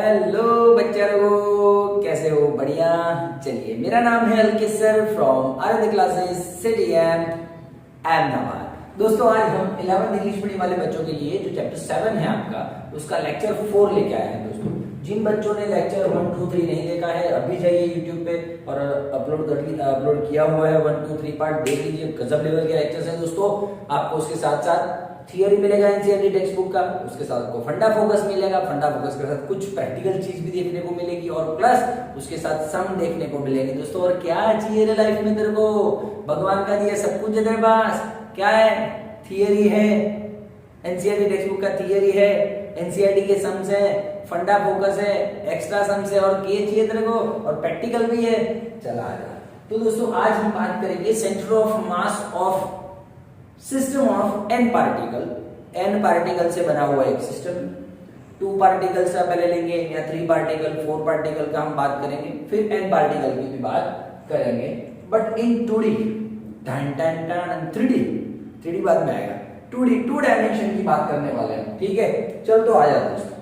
Hello बच्चा लोगों, कैसे हो? बढ़िया। चलिए, मेरा नाम है अलकिस सर फ्रॉम आरत क्लासेस सिटी एंड अहमदाबाद। दोस्तों, आज हम 11th इंग्लिश मीडियम वाले बच्चों के लिए जो चैप्टर 7 है आपका, उसका लेक्चर 4 लेके आए हैं। दोस्तों, जिन बच्चों ने लेक्चर 1, 2, 3 नहीं देखा है, अभी जाइए यूट्यूब पे और अपलोड किया हुआ है 1, 2, 3 पार्ट देख लीजिए। गजब लेवल के लेक्चर्स हैं दोस्तों। आपको उसके साथ साथ थियरी मिलेगा एनसीईआरटी टेक्स्ट बुक का, उसके साथ आपको फंडा फोकस मिलेगा, फंडा फोकस के साथ कुछ प्रैक्टिकल चीज भी देखने को मिलेगी और प्लस उसके साथ सम देखने को मिलेगी। दोस्तों, और क्या चाहिए रे लाइफ में तेरे को? भगवान का दिया सब कुछ है तेरे पास। क्या है? थियरी है, एनसीईआरटी टेक्स्ट बुक का थियरी है, एनसीईआरटी के सम्स है, फंडा फोकस है, एक्स्ट्रा सम्स है और के चाहिए तेरे को, और प्रैक्टिकल भी है। चला आ जा। तो दोस्तों, आज हम बात करेंगे centre of mass of system of n particle. N particle से बना हुआ एक सिस्टम। 2 पार्टिकल से पहले लेंगे या 3 पार्टिकल, 4 पार्टिकल का हम बात करेंगे, फिर एन पार्टिकल की भी बात करेंगे। बट इन 2D, 3D बाद में आएगा। 2D, 2 डायमेंशन की बात करने वाले हैं। ठीक है, चल तो आ जाओ दोस्तों।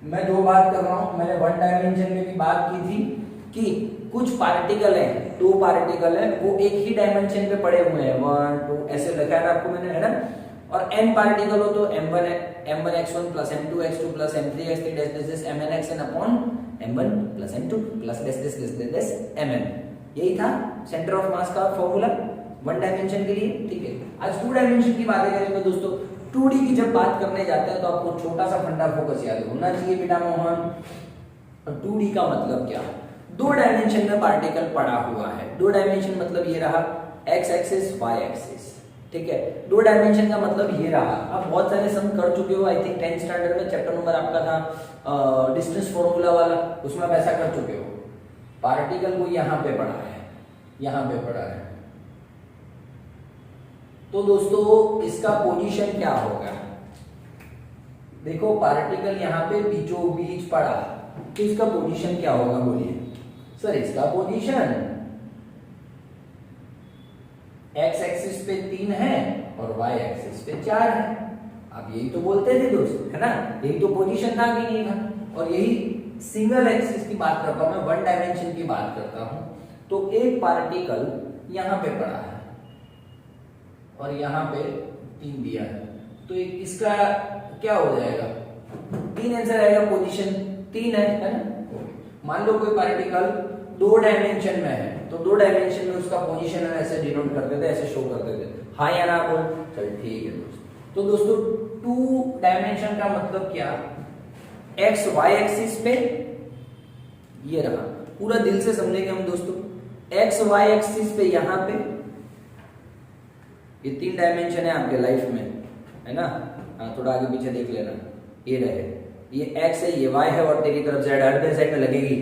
मैं 2 बात कर रहा हूं। मैंने 1 डायमेंशन में भी बात की थी कि कुछ पार्टिकल है, 2 पार्टिकल है, वो एक ही डायमेंशन पे पड़े हुए हैं। 1, 2 ऐसे लिखा है आपको मैंने, है ना। और n पार्टिकल हो तो m1x1 plus m2x2 plus m3x3 dash mnxn upon m1 plus m2 plus dash mn। यही था सेंटर ऑफ मास का फॉर्मूला 1 डायमेंशन के लिए। ठीक है, आज 2 डायमेंशन की बातें करेंगे दोस्तों। 2D की जब बात करने जाते हैं तो आपको छोटा सा फंडा फोकस याद होना चाहिए बेटा मोहन। 2D का मतलब क्या? 2 डायमेंशन में पार्टिकल पड़ा हुआ है। 2 डायमेंशन मतलब ये रहा x एक्सिस, y एक्सिस। ठीक है, 2 डायमेंशन का मतलब ये रहा। आप बहुत सारे सम कर चुके हो, आई थिंक 10th स्टैंडर्ड में चैप्टर नंबर आपका था डिस्टेंस फॉर्मूला वाला, उसमें आप ऐसा कर चुके हो। पार्टिकल को यहाँ पे पड़ा है, यहाँ पे पड़ा है, तो दोस्तों इसका पोजीशन क्या होगा? देखो, पार्टिकल यहाँ पे बीचों बीच पड़ा, तो इसका पोजीशन क्या होगा? बोलिए सर। इसका पोजीशन x एक्सिस पे 3 है और y एक्सिस पे 4 है। आप यही तो बोलते थे दोस्त, है ना। यही तो पोजीशन था कि नहीं था। और यही सिंगल एक्सिस की बात करता हूं मैं, 1 डायमेंशन की बात करता हूं। तो एक पार्टिकल यहां पे पड़ा है और यहां पे 3 दिया है, तो इसका क्या हो जाएगा? 3 आंसर आएगा। पोजीशन 3 है ना। मान लो कोई पार्टिकल 2 डायमेंशन में है, तो 2 डायमेंशन में उसका पोजीशन हम ऐसे डिनोट करते थे, ऐसे शो करते थे। हाँ या ना बोल? चल ठीक है दोस्तों। तो दोस्तों 2 डायमेंशन का मतलब क्या? एक्स वाई एक्सिस पे ये रहा, पूरा दिल से समझेंगे हम दोस्तों। एक्स वाई एक्सिस पे यहाँ पे ये 3 डायमेंशन है आपके लाइफ में, है ना। हाँ, थोड़ा आगे पीछे देख लेना। ये रहे, ये x है, ये y है और तेरी तरफ z हर साइड में लगेगी।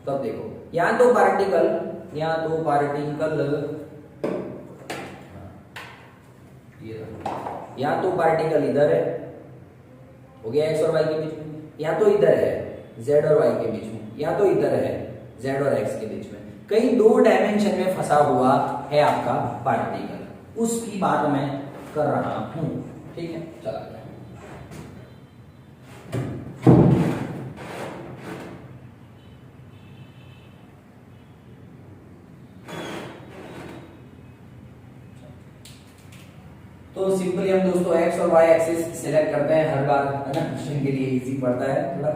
तो अब देखो, यहाँ 2 पार्टिकल यहाँ 2 पार्टिकल इधर है, हो गया x और y के बीच में। यहाँ तो इधर है z और y के बीच में, यहाँ तो इधर है z और x के बीच में। कहीं 2 डायमेंशन में फंसा हुआ है आपका पार्टिकल, उसकी बात मैं कर रहा हूं। ठीक है, चला। तो सिंपली हम दोस्तों x और y एक्सिस सिलेक्ट करते हैं हर बार, है ना। क्वेश्चन के लिए इजी पड़ता है थोड़ा।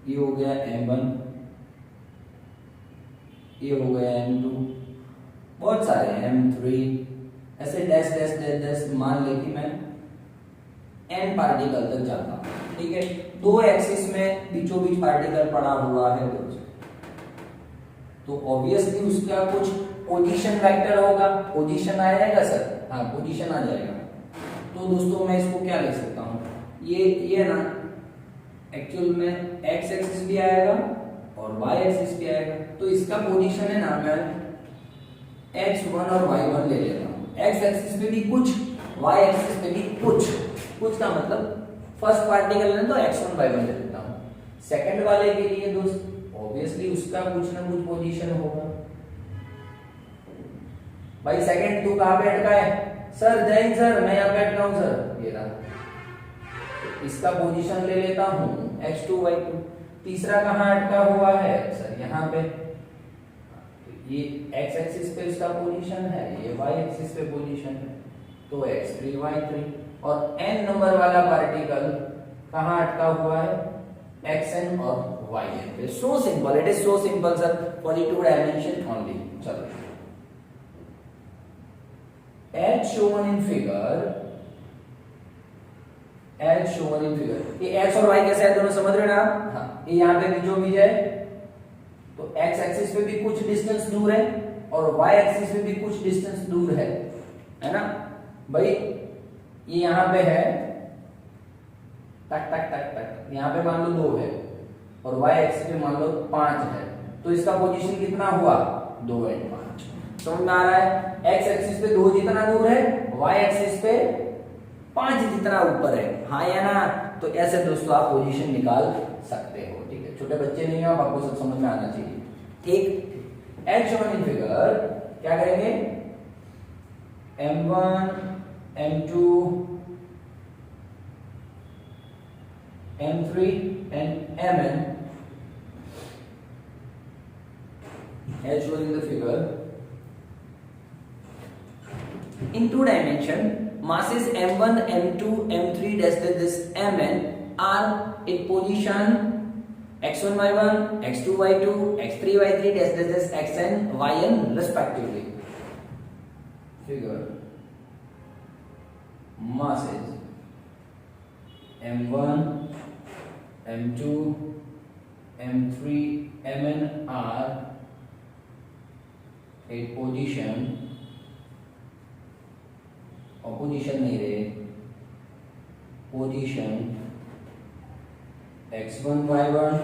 ये हो गया m1, ये हो गया m2, बहुत सारे m3, ऐसे डैश डैश डैश डैश मान ले कि मैं n पार्टिकल तक जाता हूं। ठीक है, 2 एक्सिस में बीचों बीच पार्टिकल पड़ा हुआ है तो ऑब्वियसली उसका कुछ पोजीशन वेक्टर होगा। पोजीशन आ जाएगा सर? हाँ, पोजीशन आ जाएगा। तो दोस्तों मैं इसको क्या लिख सकता हूँ? ये ना एक्चुअल में x एक्सिस भी आएगा और y एक्सिस भी आएगा। तो इसका पोजीशन है ना, मैं x1 और y1 ले लेता हूँ। x एक्सिस पे भी कुछ, y एक्सिस पे भी कुछ का मतलब फर्स्ट पार्टिकल है तो x1 y1 ले लेता हूँ। सेकंड वाले के लिए दोस्त ऑब्वियसली उसका कुछ ना कुछ पोजीशन होगा। भाई सेकंड 2 कहां पे अटका है? सर जय हिंद सर, मैं यहाँ बैठ रहा हूँ सर, ये रहा। तो इसका पोजीशन ले लेता हूँ x2 y2। तीसरा कहाँ अटका हुआ है सर, यहाँ पे। ये x एक्सिस पे इसका पोजीशन है, ये y एक्सिस पे पोजीशन है, तो x3 y3। और n नंबर वाला पार्टिकल कहाँ अटका हुआ है, xn और yn पे। So simple, it is so simple sir, for the 2 dimension only. चलो, as shown in figure, as shown in figure, ये x और y कैसे है दोनों समझ रहे हो ना आप? हाँ, ये यहाँ पे बीचों बीच है, तो x एक्सिस पे भी कुछ डिस्टेंस दूर है और y एक्सिस पे भी कुछ डिस्टेंस दूर है ना भाई। ये यहाँ पे है, टक टक टक टक, यहाँ पे मान लो 2 है और y एक्सिस पे मान लो 5 है, तो इसका पोजीशन कितना हुआ, 2 और 5। समझ में आ रहा है? x एक्सिस पे 2 जितना दूर है, y एक्सिस पे 5 जितना ऊपर है, हाँ या ना? तो ऐसे दोस्तों आप पोजीशन निकाल सकते हो, ठीक है। छोटे बच्चे नहीं हो, आपको सब समझ में आना चाहिए, ठीक। एज शोन इन फिगर क्या करेंगे, m1 m2 m3 and mn as shown in the figure in 2 dimension. Masses m1 m2 m3 dash this mn are in position x1 y1 x2 y2 x3 y3 dash this xn yn respectively. Figure masses m1 m2 m3 mn are at position, opposition नहीं रहे, position x1 y1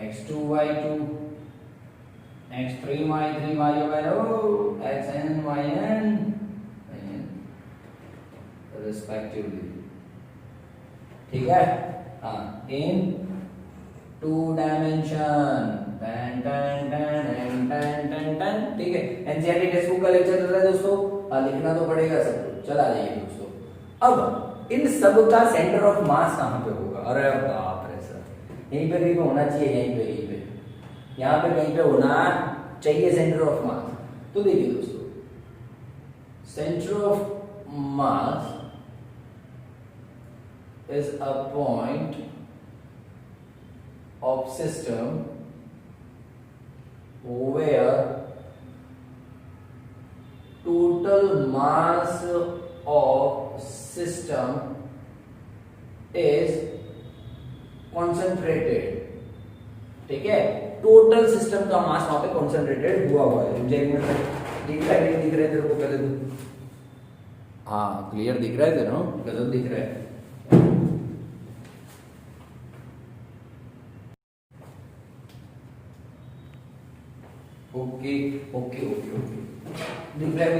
x2 y2 x3 y3 xn yn respectively, ठीक है। हाँ, in 2 dimension, ठीक है। NCERT text book का lecture चल रहा है दोस्तों, लिखना तो पड़ेगा सब कुछ। चला जाइए दोस्तों, अब इन सब का सेंटर ऑफ मास कहाँ पे होगा? अरे बाप रे सर, यहीं पे कहीं पे होना चाहिए, यहीं पे यहाँ पे कहीं पे होना चाहिए सेंटर ऑफ मास। तो देखिए दोस्तों, centre of mass is a point of system where total mass of system is concentrated, ठीक है। टोटल सिस्टम का मास वहां पे कॉन्सेंट्रेटेड हुआ है। मुझे एक मिनट दिख रहा है, दिख रहा है तेरे को? पहले तो हाँ, क्लियर दिख रहा है तेरे को? गजब दिख रहा है। ओके ओके ओके ओके, दिख रहा है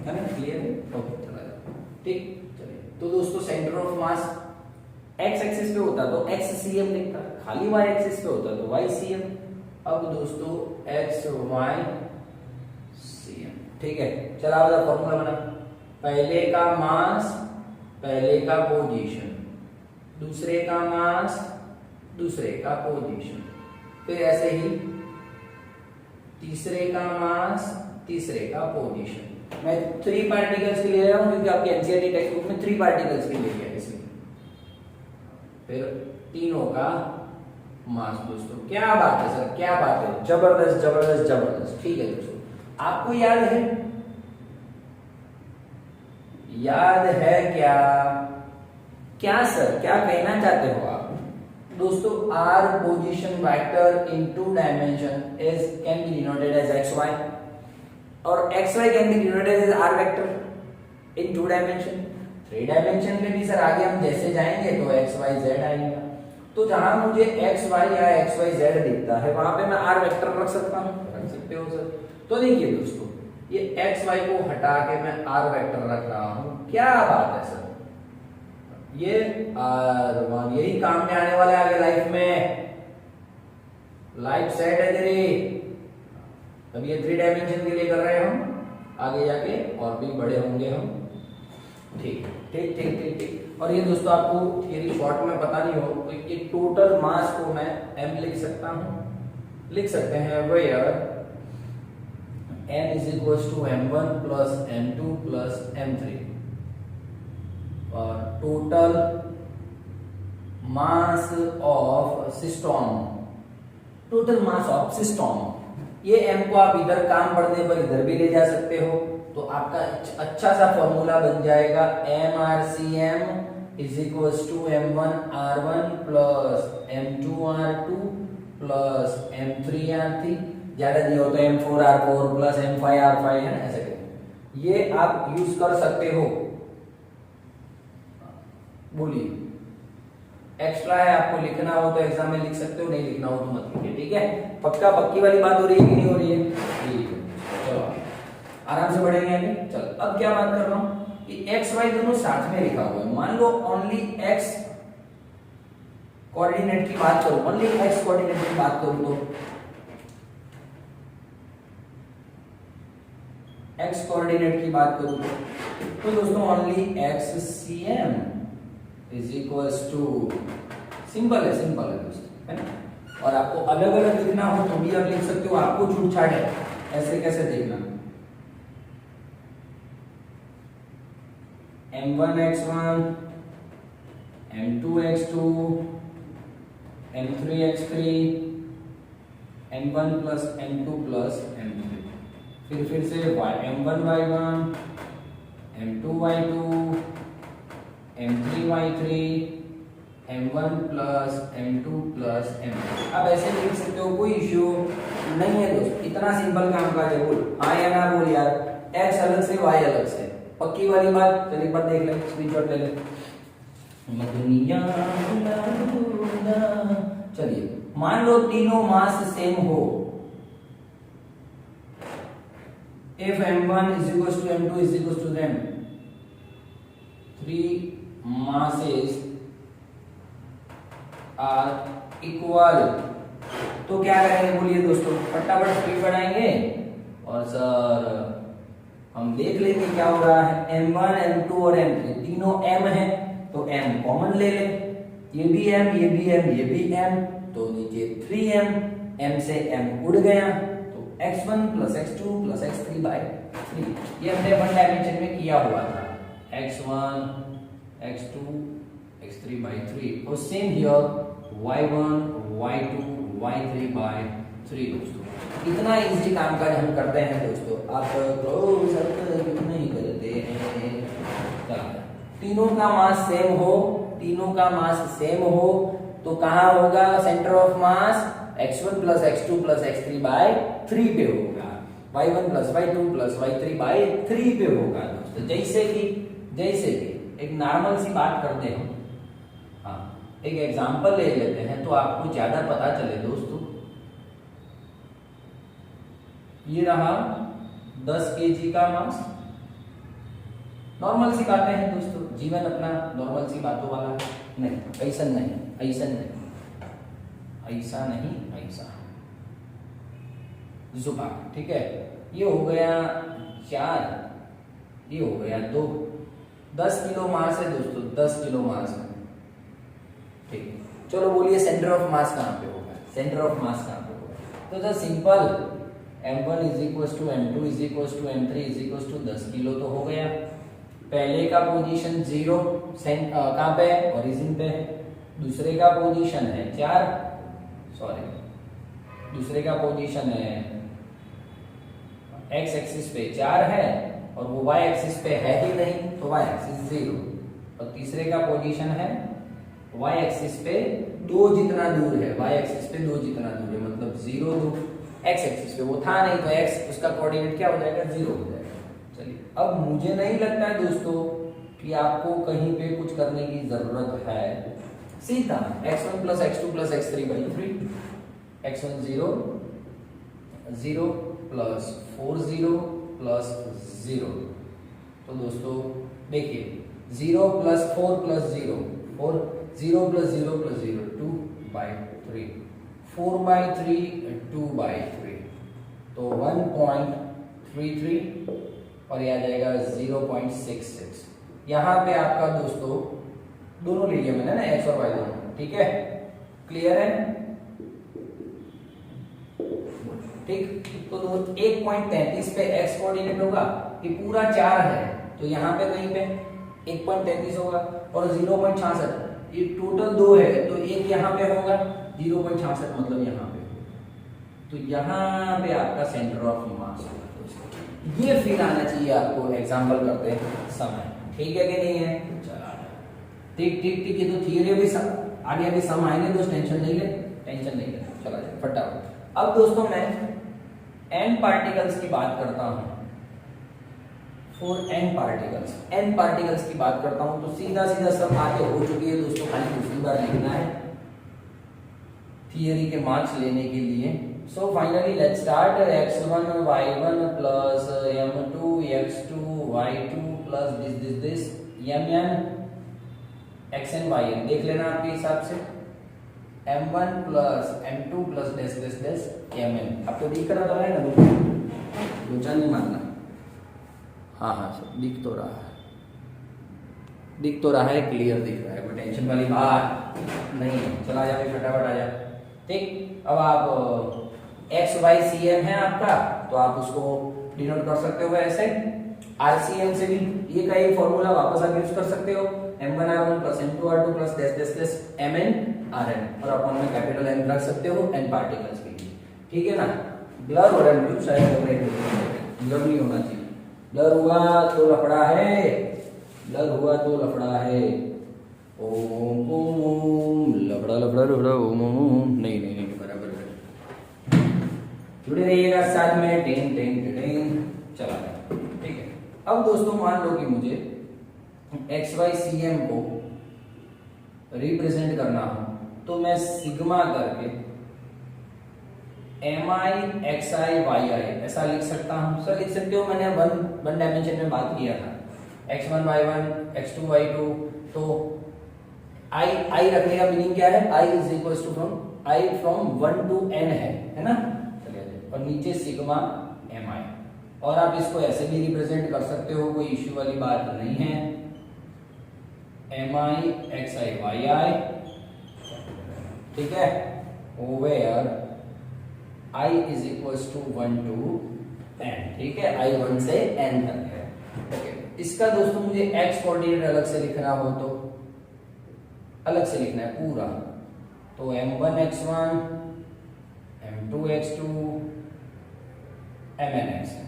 ना? क्लियर है? ओके, चला जाए, ठीक। चलिए, तो दोस्तों centre of mass x axis पे होता तो x cm लिखता, खाली y एक्सिस पे होता तो y cm। अब दोस्तों x y cm, ठीक है। चला वाला फॉर्मूला बना, पहले का मास पहले का पोजीशन, दूसरे का मास दूसरे का पोजीशन, फिर ऐसे ही तीसरे का मास तीसरे का पोजीशन। मैं 3 पार्टिकल्स के लिए ले रहा हूं क्योंकि आपके एनसीईआरटी टेक्स्ट बुक में 3 पार्टिकल्स के लिए है इसमें। फिर तीनों का मास दोस्तों। क्या बात है सर, क्या बात है, जबरदस्त जबरदस्त जबरदस्त, ठीक है दोस्तों। आपको याद है, याद है क्या? क्या सर, क्या कहना चाहते हो आप? दोस्तों, r position vector in 2 dimension is can be denoted as xy और xy can be denoted as r vector in 2 dimension। 3 dimension में भी सर आगे हम जैसे जाएंगे तो x y z आएगा, तो जहां मुझे x y या x y z दिखता है वहां पे मैं r वेक्टर रख सकता हूं, रख सकते हो सर। तो देखिए दोस्तों, ये x y को हटा के मैं r वेक्टर रख रहा हूं, क्या बात है सर, ये R1 यही काम में आने वाला है आगे लाइफ में। लाइफ सेट है तेरी। अब ये 3 डायमेंशन के लिए कर रहे हैं हम, आगे जाके और भी बड़े होंगे हम। ठीक ठीक ठीक ठीक ठीक। और ये दोस्तों आपको थियरी शॉर्ट में पता नहीं हो तो ये टोटल मास को मैं m लिख सकता हूं, लिख सकते हैं where m is equal to m1 plus m2 plus m3 और total mass of system, total mass of system. ये m को आप इधर काम पड़ने पर इधर भी ले जा सकते हो, तो आपका अच्छा सा फॉर्मूला बन जाएगा mRCM is equal to m1r1 plus m2r2 plus m3r3, ज्यादा नहीं हो तो m4r4 प्लस m5r5 है ना, ऐसे करके ये आप यूज कर सकते हो। बोलिए एक्स्ट्रा है, आपको लिखना हो तो एग्जाम में लिख सकते हो, नहीं लिखना हो तो मत लिखिए। ठीक है, पक्का पक्की वाली बात हो रही है कि नहीं हो रही है? ठीक है, चलो आराम से बढ़ेंगे आगे। चलो अब क्या बात कर रहा हूं कि एक्स वाई दोनों साथ में लिखा हुआ है। मान लो ओनली एक्स कोऑर्डिनेट की बात करूं, ओनली एक्स कोऑर्डिनेट की बात करूं तो एक्स कोऑर्डिनेट की बात करूं तो दोस्तों only X C M is equal to, simple है दोस्तों, है ना। और आपको अलग अलग लिखना हो तो भी आप लिख सकते हो, आपको छूट छाट है, ऐसे कैसे देखना। m1x1 m2x2 m3x3 m1 plus m2 plus m3, फिर से m1y1 m2y2 m3y3 m1 plus m2 plus m3। अब ऐसे लिख सकते हो, कोई इश्यू नहीं है दोस्त, इतना सिंपल काम का है। बोल हाँ या ना बोल यार, x अलग से y अलग से, पक्की वाली बात। चलिए एक बार देख ले, स्क्रीनशॉट ले ले। चलिए मान लो तीनों मास सेम हो, if m1 is equals to m2 is equals to them, three masses are equal, तो क्या करेंगे बोलिए दोस्तों, फटाफट स्पीड बढ़ाएंगे और सर हम देख लेंगे क्या हो रहा है। m1 m2 और m3 तीनों m है तो m कॉमन ले ले, ये भी m ये भी m ये भी m, तो नीचे 3m, m से m उड़ गया तो x1 plus x2 plus x3 by 3, ये हमने वन डायमेंशन में किया हुआ था, x1 x2 x3 बाय 3। और same here y1 y2 y3 bye 3 दोस्तों। इतना इजी काम काज हम करते हैं दोस्तों, आप नहीं करते हैं। तीनों का मास सेम हो, तीनों का मास सेम हो तो कहाँ होगा centre of mass, x1 plus x2 plus x3 by 3 पे होगा, y1 plus y2 plus y3 bye 3 पे होगा दोस्तों। जैसे कि एक नॉर्मल सी बात करते हैं, हाँ एक एग्जांपल ले लेते हैं तो आपको ज्यादा पता चले दोस्तों। ये रहा 10 kg का मास, नॉर्मल सी बातें हैं दोस्तों, जीवन अपना नॉर्मल सी बातों वाला है। नहीं ऐसा नहीं, ऐसा नहीं, ऐसा नहीं, ऐसा जुबा। ठीक है, ये हो गया 4, ये हो गया 2, 10 किलो मास है दोस्तों, 10 किलो मास है। ठीक, चलो बोलिए सेंटर ऑफ मास कहाँ पे होगा, सेंटर ऑफ मास कहाँ पे होगा। तो simple m1 is equal to m2 is equal to m3 is equal to 10 kilo तो हो गया। पहले का पोजीशन 0 कहाँ पे है, ओरिजिन पे है। दूसरे का पोजीशन है 4, सॉरी दूसरे का पोजीशन है x एक्सिस पे 4 है और वो y एक्सिस पे है ही नहीं तो y एक्सिस 0, और तीसरे का पोजीशन है y एक्सिस पे 2 जितना दूर है, y एक्सिस पे 2 जितना दूर है, मतलब 0 2, x एक्सिस पे वो था नहीं तो x उसका कोऑर्डिनेट क्या हो जाएगा, 0 हो जाएगा। चलिए अब मुझे नहीं लगता है दोस्तों कि आपको कहीं पे कुछ करने की जरूरत है, सीधा x1 plus x2 plus x3 by 3, x1 0 0 plus 4 0 plus 0। तो दोस्तों देखिए 0 plus 4 plus 0 4, 0 plus 0 plus 0 2 by 3, 4 by 3 2 by 3, तो 1.33 और ये आ जाएगा 0.66। यहाँ पे आपका दोस्तों दोनों ले लिया मैंने ना, एक्स और वाई दोनों, ठीक है, क्लियर है, ठीक। तो 1.33 पे एक्स कोऑर्डिनेट होगा, ये पूरा 4 है तो यहाँ पे कहीं पे 1.33 होगा, और 0.66 ये टोटल 2 है तो एक यहाँ पे होगा, 0.66 मतलब यहाँ पे, तो यहाँ पे आपका सेंटर ऑफ मास होगा दोस्तों। ये फील आना चाहिए आपको एग्जाम्पल करते समय, ठीक है कि नहीं है? चला, ठीक ठीक ठीक। ये तो थियरी भी आगे आगे सम आएंगे दोस्त, टेंशन नहीं ले, टेंशन नहीं ले, चला जाए फटाफट। अब दोस्तों मैं n पार्टिकल्स की बात करता हूं, फॉर n पार्टिकल्स की बात करता हूं, तो सीधा सीधा सब आगे हो चुकी है दोस्तों, खाली दूसरी बार लिखना है थियरी के मार्क्स लेने के लिए। So finally let's start. x1 y1 plus m2 x2 y2 plus this mn xn yn, देख लेना आपके हिसाब से, m1 plus m2 plus this mn। आपको दिख रहा तो है ना, दूसरा नहीं मानना, हाँ हाँ सर दिख तो रहा है, दिख तो रहा है, क्लियर दिख रहा है, कोई टेंशन वाली बात नहीं है। चला जाए फटाफट आ जा, ठीक। अब आप एक्स वाई सी एम है आपका, तो आप उसको डिनोट कर सकते हो ऐसे, आरसीएम से भी ये का ये फॉर्मूला वापस आप यूज कर सकते हो, m1r1 plus m2r2 plus this mn rn, और अपन में कैपिटल N रख सकते हो n पार्टिकल्स के लिए, ठीक है ना। ब्लर हो रहा है मुझे, शायद ब्लर नहीं होना चाहिए, ब्लर हुआ तो लफड़ा है, ब्लर हुआ तो लफड़ा है, ओम ओम लफड़ा लफड़ा लफड़ा ओम ओम, नहीं नहीं नहीं बराबर है, जुड़े रहिएगा साथ में, टेन टेन टेन, चला गया, ठीक है। अब दोस्तों मान लो कि मुझे एक्स वाई सी एम को रिप्रेजेंट करना हो, तो मैं सिग्मा करके M I X I Y आई ऐसा लिख सकता हूं। सर लिख सकते हो, मैंने वन डायमेंशन में बात किया था, x1 y1 x2 y2, तो आई रखने का मीनिंग क्या है, i is equal to from 1 to n है ना, चलिए, और नीचे सिग्मा एम आई, और आप इसको ऐसे भी रिप्रेजेंट कर सकते हो, कोई इश्यू वाली बात नहीं है, M I X I Y I, ठीक है, where i is equal to 1 to n, ठीक है, i 1 से n तक है, ओके। इसका दोस्तों मुझे x कोऑर्डिनेट अलग से लिखना हो तो अलग से लिखना है पूरा, तो m1 x1 m2 x2 mn xn,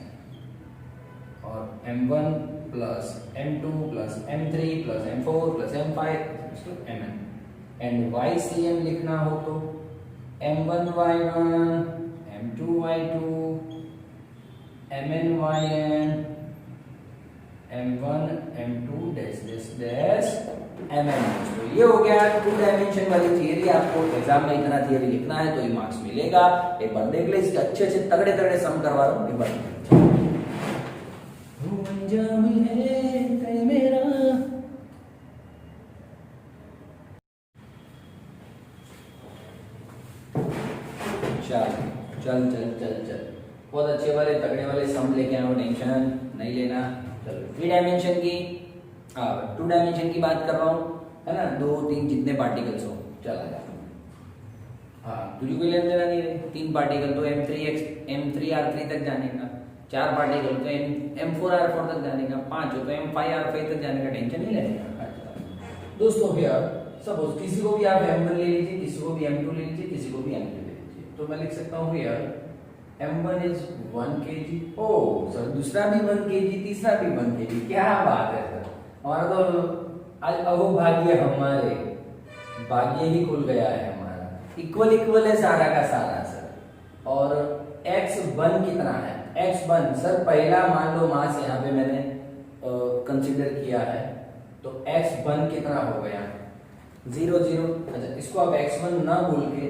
और m1 plus m2 plus m3 plus m4 plus m5 mn, and ycm लिखना हो तो m1 y1 m2 y2 mn yn m1 m2 dash mn। तो ये हो गया 2 डायमेंशन वाली थियरी। आपको एग्जाम में इतना थियरी लिखना है तो ये मार्क्स मिलेगा। एक बार देख ले, इसके अच्छे अच्छे तगड़े तगड़े सम करवा रहा हूँ, एक बार मेरा चल चल चल चल बहुत अच्छे वाले तगड़े वाले सम लेके आए हो, टेंशन नहीं लेना। चलो 3 डायमेंशन की 2 डायमेंशन की बात कर रहा हूँ, है ना, 2 3 जितने पार्टिकल्स हो चला जाए, हाँ तुझे कोई लेना देना नहीं है। 3 पार्टिकल तो m3r3 तक जाने का, 4 पार्टिकल तो m4r4 तक जाने का, 5 हो तो m5r5 तक जाने का, टेंशन नहीं लेने का दोस्तों। यार सपोज किसी को भी आप m1 ले लीजिए, किसी को भी m2 ले लीजिए, किसी को भी m3 ले लीजिए, तो मैं लिख सकता हूँ यार m1 is 1 kg, O sir दूसरा भी 1 kg, तीसरा भी 1 kg, क्या बात है सर, हमारा तो आज अहो भाग्य, हमारे भाग्य ही खुल गया है हमारा, इक्वल इक्वल है सारा का सारा सर। और x1 कितना है, x1 सर पहला मान लो मास यहाँ पे मैंने कंसीडर किया है, तो x1 कितना हो गया 0 0। अच्छा इसको आप x1 ना बोल के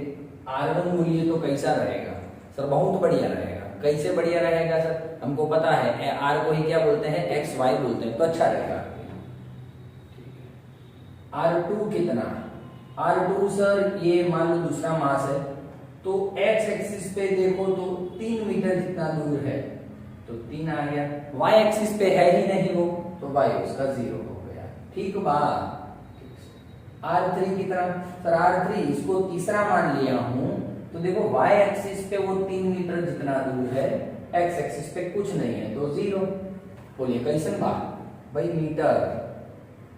r1 बोलिए तो कैसा रहेगा सर, बहुत बढ़िया रहेगा। कैसे बढ़िया रहेगा सर, हमको पता है r को ही क्या बोलते हैं, एक्स वाई बोलते हैं, तो अच्छा रहेगा। r2 कितना, r2 सर ये मान लो दूसरा मास है, तो x एक्सिस पे देखो तो 3 मीटर जितना दूर है, तो 3 आ गया। वाई एक्सिस पे है ही नहीं वो, तो वाई उसका 0 हो गया। ठीक बात। R3 की तरह, सर R3 इसको तीसरा मान लिया हूं, तो देखो वाई एक्सिस पे वो 3 मीटर जितना दूर है, एक्स एक्सिस पे कुछ नहीं है, तो 0। बोलिए कैसन बात भाई, मीटर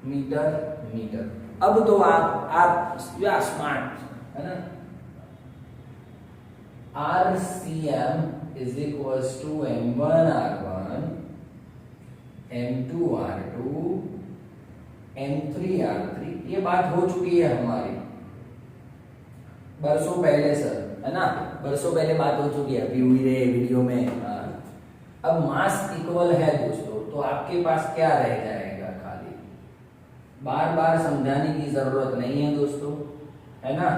मीटर मीटर। अब तो आप स्मार्ट है ना। RCM is equals to M1 R1 M2 R2 M3 R3। ये बात हो चुकी है हमारी बरसों पहले सर, है ना, बरसों पहले बात हो चुकी है, अभी हुई रही वीडियो में। अब मास इक्वल है दोस्तों, तो आपके पास क्या रह जाएगा, खाली बार बार समझाने की जरूरत नहीं है दोस्तों, है ना।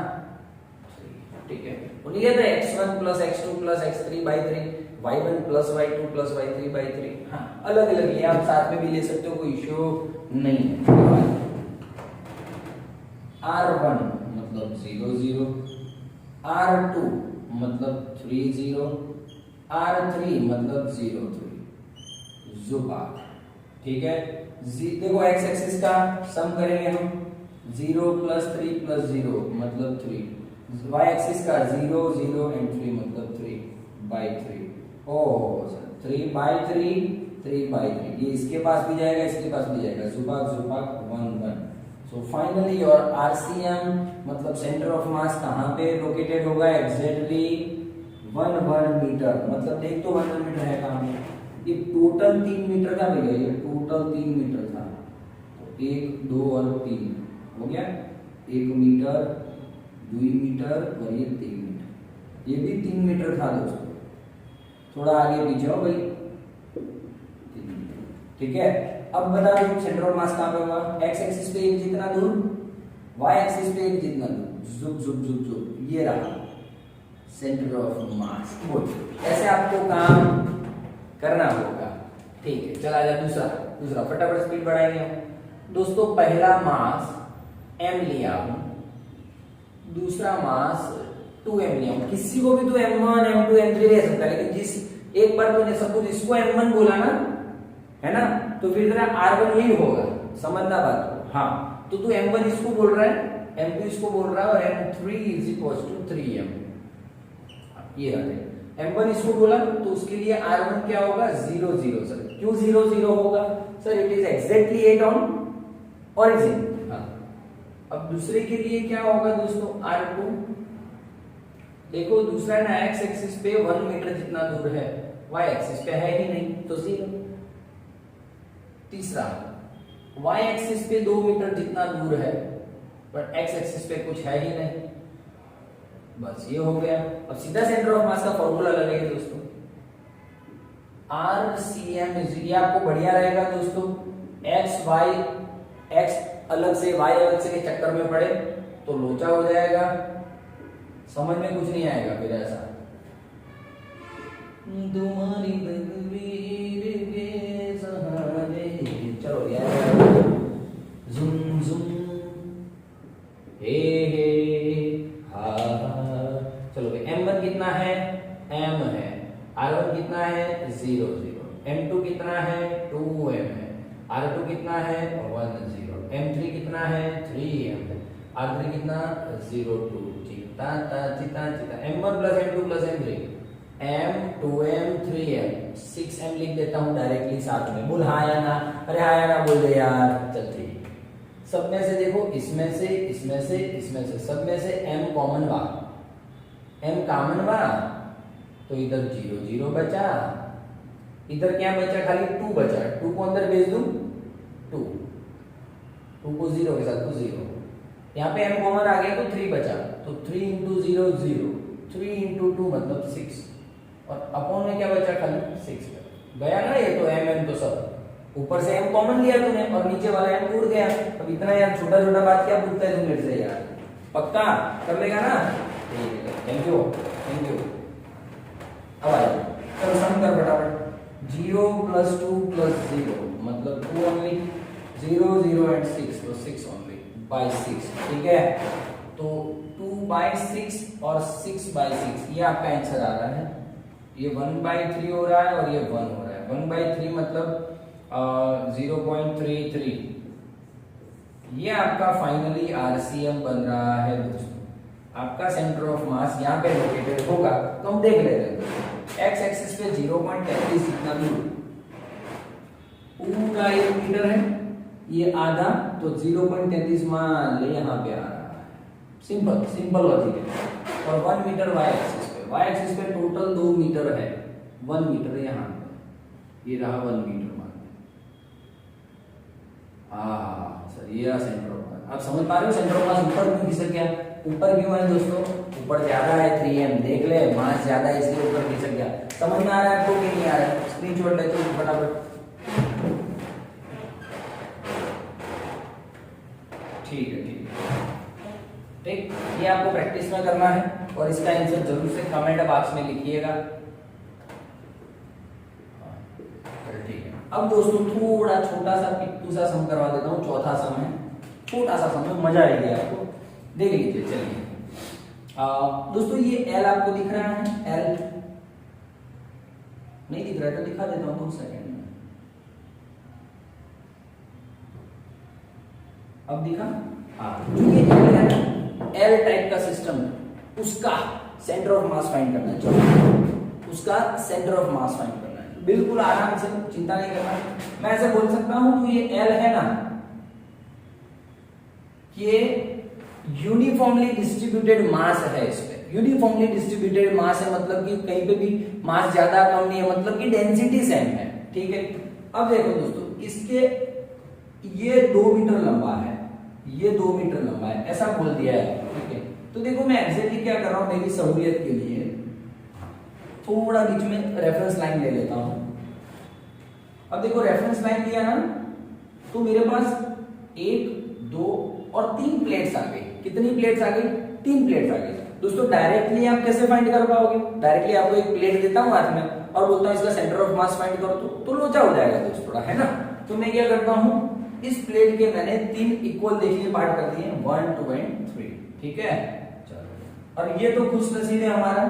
ठीक है, बोलिए तो x1 plus x2 plus x3 by 3, y1 plus y2 plus y3 by 3। हाँ, अलग अलग ये आप साथ में भी ले सकते हो, कोई इश्यू नहीं है। R1 मतलब 0 0, R2 मतलब 3 0, R3 मतलब 0 3, जुबा। ठीक है, देखो x एक्सिस का सम करेंगे हम, 0 प्लस 3 प्लस 0 मतलब 3, y एक्सिस का 0 0 एंड 3 मतलब 3 by 3। Oh sir, 3 by 3 3 by 3, ये इसके पास भी जाएगा, इसके पास भी जाएगा, जुबाक जुबाक 1 1। सो फाइनली योर RCM मतलब सेंटर ऑफ मास कहाँ पे लोकेटेड होगा, एग्जैक्टली 1 1 मीटर। मतलब देख तो 1 1 मीटर है कहाँ पे, ये टोटल 3 मीटर का भैया, ये टोटल 3 मीटर था, तो 1 2 और 3 हो गया, 1 मीटर 2 मीटर और ये 3 मीटर, ये भी 3 मीटर था दोस्तों। थोड़ा आगे पीछे हो भाई, ठीक है। अब बता दो सेंटर ऑफ मास कहां पे होगा, एक्स एक्सिस पे एक जितना दूर, वाई एक्सिस पे एक जितना दूर, जुब जुब जुब जुब, ये रहा सेंटर ऑफ मास। ऐसे आपको काम करना होगा। ठीक है, चला जा दूसरा फटाफट स्पीड बढ़ाएंगे दोस्तों। पहला मास m लिया हूं, दूसरा मास 2m लिया हूं। किसी को भी तो m1 m2 m3 ले सकता है, लेकिन जिस एक बार तूने सपोज इसको m1 बोला ना, है ना, तो फिर तेरा R1 यही होगा, समझना बात को। हाँ, तो तू M1 इसको बोल रहा है, M2 इसको बोल रहा है, और M3 is equals to 3M। ये रहा, M1 इसको बोला तो उसके लिए R1 क्या होगा, 0 0। सर क्यों 0 0 होगा, sir it is exactly 8 on origin. हाँ, अब दूसरे के लिए क्या होगा दोस्तों, R2। देखो दूसरा ना x एक्सिस पे 1 मीटर जितना दूर है, y एक्सिस पे है ही नहीं, तो 0। तीसरा y एक्सिस पे 2 मीटर जितना दूर है, पर x एक्सिस पे कुछ है ही नहीं, बस ये हो गया। अब सीधा सेंटर ऑफ मास का फॉर्मूला लगेगा दोस्तों, RCM ये आपको बढ़िया रहेगा दोस्तों। x अलग से y अलग से के चक्कर में पड़े तो लोचा हो जाएगा, समझ में कुछ नहीं आएगा फिर ऐसा। तुम्हारी तकदीर के सहारे, चलो यार, जुम जुम हे हा। चलो भाई, M1 कितना है, M है, R1 कितना है 0 0, M2 कितना है 2M है, R2 कितना है 1 0, M3 कितना है 3M है, R3 कितना 0 2 चिता चिता चिता। M1 plus M2 plus M3, M 2M 3M 6M लिख देता हूं डायरेक्टली साथ में। बोल हाँ या ना, अरे हाँ या ना बोल दे यार, चल ठीक। सब में से देखो, इसमें से इसमें से इसमें से सब में से M कॉमन बा, M कॉमन बा, तो इधर 0 0 बचा, इधर क्या बचा, खाली 2 बचा। 2 को अंदर भेज दूं, 2 को 0 के साथ तो 0, यहाँ पे M कॉमन आ गया तो 3 बचा, तो 3 इंटू 0 0, 3 इंटू 2 मतलब 6, और अपॉन में क्या बचा, खाली 6 गया ना। ये तो M तो सब ऊपर से M कॉमन लिया तूने और नीचे वाला M उड़ गया। अब इतना यार छोटा छोटा बात क्या पूछता है तू मेरे से यार, पक्का कर लेगा ना। Thank you thank you. अब आ जाओ, चलो सम कर फटाफट। 0 प्लस 2 प्लस 0 मतलब 2 ओनली, 0 0 एंड 6 तो 6 ओनली बाई 6। ठीक है, तो 2 बाई 6 और 6 बाई 6 ये आपका आंसर आ रहा है। ये 1/3 हो रहा है और ये 1 हो रहा है। 1/3 मतलब 0.33। ये आपका फाइनली आरसीएम बन रहा है दोस्तों। आपका सेंटर ऑफ मास यहाँ पे लोकेटेड होगा, तो हम देख लेते हैं। एक्स एक्सिस पे 0.33 जितना दूर पूरा 1 मीटर है, ये आधा, तो 0.33 मान ले यहाँ पे आ रहा है। सिंपल सिंपल लॉजिक है। और 1 मीटर वाई एक्सिस पे टोटल 2 मीटर है। 1 मीटर यहाँ पे, ये रहा 1 मीटर मान। सर ये रहा सेंटर ऑफ मास। आप समझ पा रहे हो सेंटर ऑफ मास ऊपर क्यों खिसक गया? ऊपर क्यों है दोस्तों? ऊपर ज्यादा है 3m, देख ले, मास ज्यादा है इसलिए ऊपर खिसक गया। समझ में आ रहा है आपको कि नहीं आ रहा है? स्क्रीनशॉट लेते हो फटाफट। ठीक है, ठीक है, ठीक। ये आपको प्रैक्टिस में करना है और इसका आंसर जरूर से कमेंट बॉक्स में लिखिएगा। ठीक है, अब दोस्तों थोड़ा छोटा सा पिट्टू सा सम करवा देता हूँ। चौथा सम है, छोटा सा सम है, मजा आएगी आपको, देख लीजिए। चलिए दोस्तों, ये एल आपको दिख रहा है? एल नहीं दिख रहा है तो दिखा देता हूँ 2 सेकंड में। अब दिखा? जो ये एल है ना, एल टाइप का सिस्टम, उसका सेंटर ऑफ मास फाइंड करना है। चलो, उसका सेंटर ऑफ मास फाइंड करना है, बिल्कुल आराम से, चिंता नहीं करना। मैं ऐसे बोल सकता हूं कि ये एल है ना, ये यूनिफॉर्मली डिस्ट्रीब्यूटेड मास है। इस पे यूनिफॉर्मली डिस्ट्रीब्यूटेड मास है, मतलब कि कहीं पे भी मास ज्यादा कम नहीं है, मतलब कि डेंसिटी सेम है। ठीक है, अब देखो दोस्तों, इसके ये 2 मीटर लंबा है, ये 2 मीटर लंबा है, ऐसा बोल दिया है। ठीक है, तो देखो मैं एग्जैक्टली क्या कर रहा हूं, मेरी सहूलियत के लिए थोड़ा बीच में रेफरेंस लाइन ले लेता हूं। अब देखो रेफरेंस लाइन लिया ना, तो मेरे पास 1, 2 और 3 प्लेट्स आ गई। कितनी प्लेट्स आ गई? 3 प्लेट्स आ गई। दोस्तों डायरेक्टली आप कैसे फाइंड कर पाओगे? डायरेक्टली आपको एक प्लेट देता हूं हाथ में और बोलता हूं इसका सेंटर ऑफ मास फाइंड करो, तो लोचा हो जाएगा दोस्तों, थोड़ा, है ना। तो मैं क्या करता हूं, इस प्लेट के मैंने 3 इक्वल देखिए पार्ट कर दिए, 1, 2 एंड 3। ठीक है, चलो। और ये तो खुश नसीब है हमारा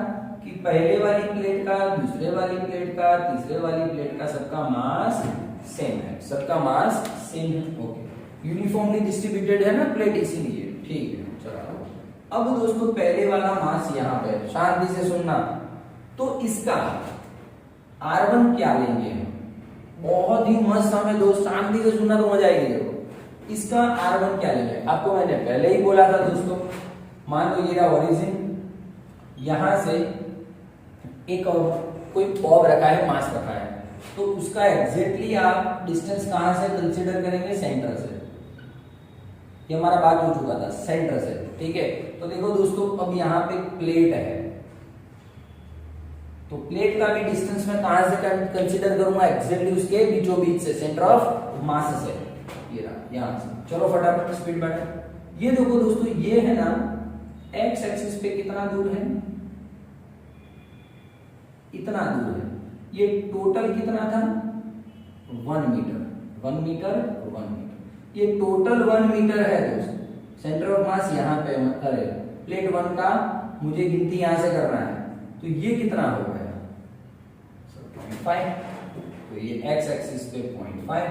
कि पहले वाली प्लेट का, दूसरे वाली प्लेट का, तीसरे वाली प्लेट का सबका मास सेम है, सबका मास सेम है। ओके, यूनिफॉर्मली डिस्ट्रीब्यूटेड है ना प्लेट, इसीलिए। ठीक है, चलो। अब दोस्तों पहले वाला मास यहाँ पे, शांति से सुनना। तो इसका R1 क्या लेंगे? बहुत ही मस्त हमें दोस्त, शांति से सुनना तो मजा आएगी। देखो इसका R1 क्या लेंगे, आपको मैंने पहले ही बोला था दोस्तों। मान लो ये रहा ओरिजिन, यहां से एक कोई बॉब रखा है, मास रखा है, तो उसका एग्जैक्टली आप डिस्टेंस कहां से कंसीडर करेंगे? सेंटर से। ये हमारा बात हो चुका था, सेंटर से। ठीक है, तो देखो दोस्तों, अब यहाँ पे प्लेट है, तो प्लेट का भी डिस्टेंस मैं कहां से कंसीडर करूंगा? एग्जैक्टली उसके बीचों बीच से, सेंटर ऑफ मास से। ये रहा, यहां से। चलो फटाफट स्पीड बढ़े। ये देखो दोस्तों, ये है ना, एक्स एक्सिस पे कितना दूर है? इतना दूर है। ये टोटल कितना था? 1 मीटर, 1 मीटर, 1 मीटर। ये टोटल 1 मीटर है दोस्तों। सेंटर ऑफ मास यहाँ पे, अरे प्लेट 1 का मुझे गिनती यहां से करना है, तो ये कितना हो गया? 0.5। तो ये एक्स एक्सिस पे 0.5।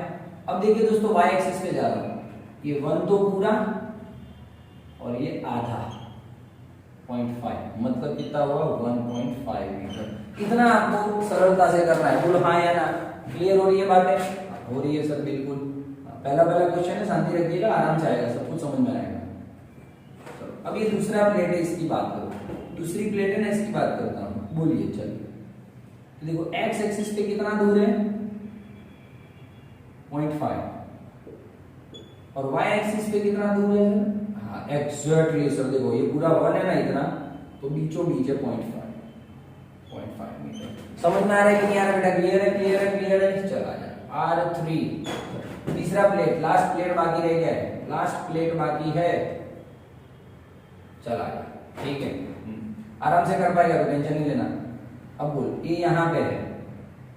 अब देखिए दोस्तों, वाई एक्सिस पे जा रहा हूं, ये 1 तो पूरा और ये आधा, 0.5, मतलब कितना हुआ? 1.5 मीटर। इतना आपको सरलता से करना है। बोलो हाँ या ना, क्लियर हो रही है बातें? हो रही है सर, बिल्कुल। पहला क्वेश्चन है, शांति रखिएगा, आराम से आएगा, सब कुछ समझ में आएगा। चलो, अब ये दूसरा प्लेट है, इसकी बात करो। दूसरी प्लेट है ना, इसकी बात करता हूं, बोलिए। चलिए, तो देखो एक्स एक्सिस पे कितना दूर है? 0.5। और वाई एक्सिस पे कितना दूर है? हाँ एग्जैक्टली सर, देखो ये पूरा 1 है ना, इतना, तो बीचों बीच है 0.5 मीटर। समझ में आ रहा है कि नहीं आ रहा बेटा? क्लियर है, क्लियर है, क्लियर है। चला जाए R3। तीसरा प्लेट, लास्ट प्लेट बाकी रह गया है, लास्ट प्लेट बाकी है। चला जाए, ठीक है, आराम से कर पाएगा, तो टेंशन नहीं लेना। अब बोल, ये यहाँ पे है,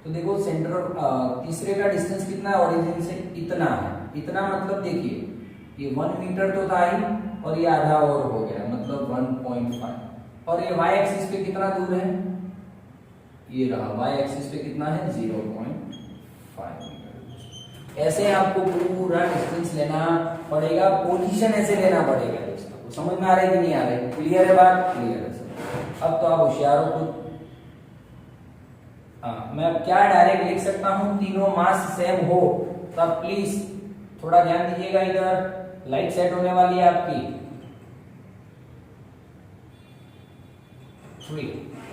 तो देखो सेंटर, तीसरे का डिस्टेंस कितना है ओरिजिन से? इतना है। इतना मतलब देखिए, ये 1 मीटर तो था ही, और ये आधा और हो गया, मतलब 1.5। और ये वाई एक्सिस पे कितना दूर है? ये रहा, वाई एक्सिस पे कितना है 0.5 मीटर। ऐसे आपको पूरा डिस्टेंस लेना पड़ेगा, पोजीशन ऐसे लेना पड़ेगा। आपको समझ में आ रहा है कि नहीं आ रहा है? क्लियर है बात? क्लियर है सर। अब तो आप होशियार हो खुद। हाँ, मैं अब क्या डायरेक्ट लिख सकता हूँ, तीनों मास सेम हो, तो आप प्लीज थोड़ा ध्यान दीजिएगा, इधर लाइट सेट होने वाली है आपकी 3,